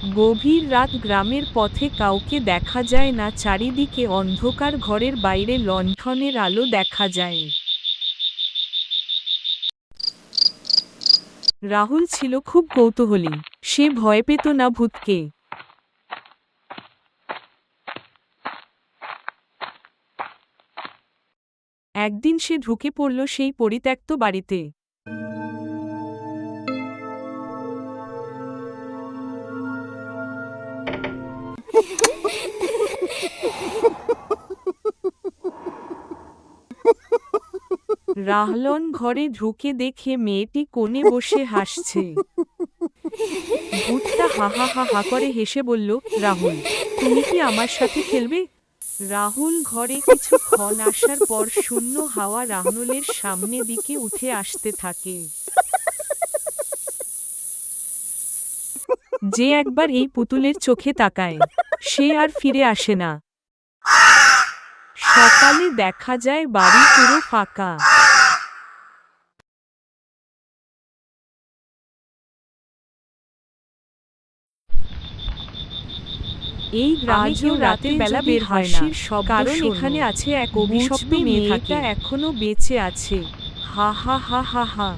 গভীর রাত, গ্রামের পথে কাউকে দেখা যায় না, চারিদিকে অন্ধকার, ঘরের বাইরে লণ্ঠনের আলো দেখা যায়। রাহুল ছিল খুব কৌতূহলী। সে ভয় পেত না ভূতকে। একদিন সে ঢুকে পড়ল সেই পরিত্যক্ত বাড়িতে। রাহলন ঘরে ঢুকে দেখে মেয়েটি কোণে বসে হাসছে। ভূতটা হা হা হা হা করে হেসে বলল, রাহুল, তুমি কি আমার সাথে খেলবে? রাহুল ঘরে কিছুক্ষণ আসার পর শূন্য হাওয়া রাহুলের সামনে দিকে উঠে আসতে থাকে। যে একবার এই পুতুলের চোখে তাকায়, সে আর ফিরে আসে না। সকালে দেখা যায় বাড়ি পুরো ফাঁকা। এই গ্রামে কেউ রাতের বেলা বের হয় না, কারণ এখানে আছে এক অভিশপ্ত মেয়ে থাকে। এখনো বেঁচে আছে। হা হা হা হা হা।